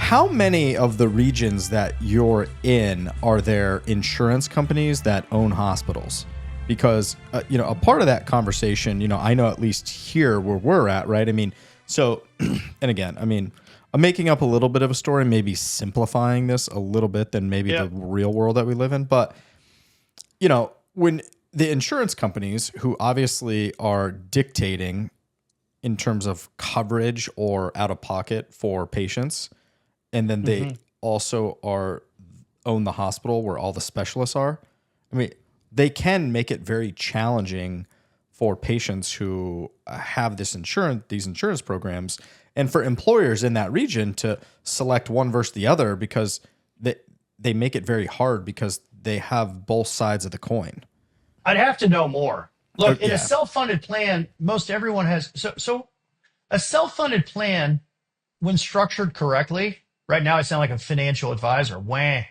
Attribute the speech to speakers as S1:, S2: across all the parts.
S1: how many of the regions that you're in are there insurance companies that own hospitals? Because, a part of that conversation, I know at least here where we're at, right? I mean, so, and again, I'm making up a little bit of a story, maybe simplifying this a little bit than maybe the real world that we live in. But, when the insurance companies who obviously are dictating in terms of coverage or out of pocket for patients, and then they also own the hospital where all the specialists are. They can make it very challenging for patients who have these insurance programs, and for employers in that region to select one versus the other, because they make it very hard because they have both sides of the coin.
S2: I'd have to know more. Look, in a self-funded plan, most everyone has. So a self-funded plan, when structured correctly, right now I sound like a financial advisor. Wah.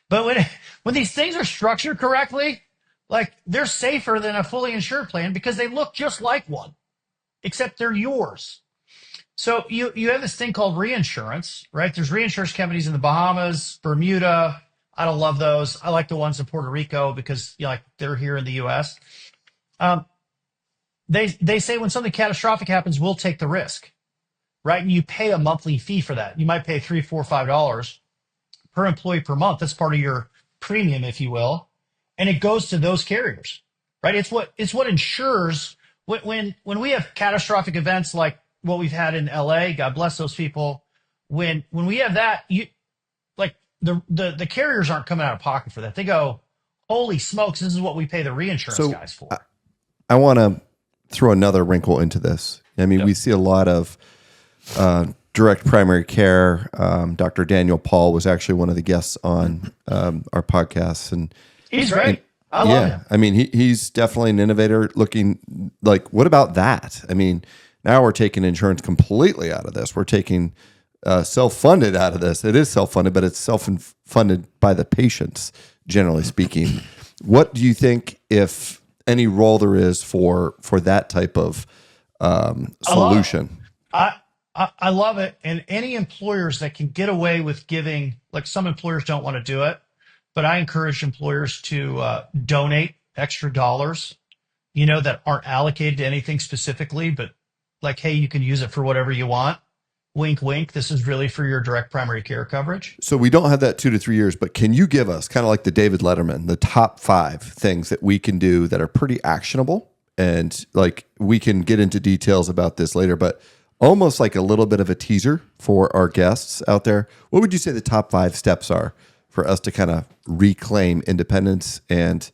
S2: But when these things are structured correctly, like, they're safer than a fully insured plan because they look just like one, except they're yours. So you have this thing called reinsurance, right? There's reinsurance companies in the Bahamas, Bermuda. I don't love those. I like the ones in Puerto Rico because they're here in the U.S. They say when something catastrophic happens, we'll take the risk, right? And you pay a monthly fee for that. You might pay $3, $4, $5 per employee per month. That's part of your premium, if you will. And it goes to those carriers, right? It's what insures when we have catastrophic events like what we've had in LA. God bless those people. When we have that, the carriers aren't coming out of pocket for that. They go, holy smokes, this is what we pay the reinsurance guys for.
S3: I want to throw another wrinkle into this. We see a lot of direct primary care. Dr. Daniel Paul was actually one of the guests on our podcast, and
S2: he's great. I love him.
S3: He's definitely an innovator. Looking like, what about that? Now we're taking insurance completely out of this. We're taking self-funded out of this. It is self-funded, but it's self-funded by the patients, generally speaking. What do you think, if any role there is for that type of solution?
S2: I love it. And any employers that can get away with giving, like, some employers don't want to do it, but I encourage employers to donate extra dollars, that aren't allocated to anything specifically, but like, hey, you can use it for whatever you want. Wink, wink. This is really for your direct primary care coverage.
S3: So we don't have that 2 to 3 years, but can you give us, kind of like the David Letterman, the top 5 things that we can do that are pretty actionable? And like, we can get into details about this later, but almost like a little bit of a teaser for our guests out there. What would you say the top 5 steps are for us to kind of reclaim independence and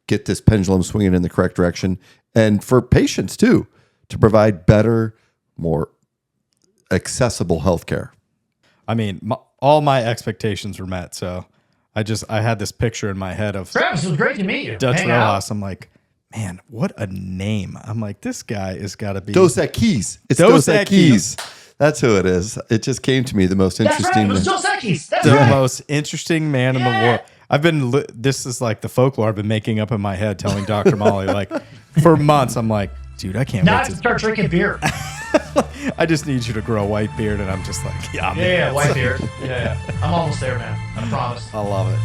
S3: get this pendulum swinging in the correct direction? And for patients too, to provide better, more accessible healthcare.
S1: All my expectations were met. So I had this picture in my head of
S2: Travis. It was great to meet you.
S1: Dutch Rojas. I'm like, man, what a name. I'm like, this guy has got to be
S3: Dos Equis. It's Dos Equis. That's who it is. It just came to me, the most interesting.
S2: That's right. It was Dos Equis. That's
S1: the
S2: right.
S1: most interesting man in the world. This is like the folklore I've been making up in my head, telling Dr. Molli, like, for months. I'm like, dude, I can't wait to
S2: start drinking beer.
S1: I just need you to grow a white beard, and I'm just like,
S2: yeah, white beard. Yeah. I'm almost there, man. I promise.
S1: I love it.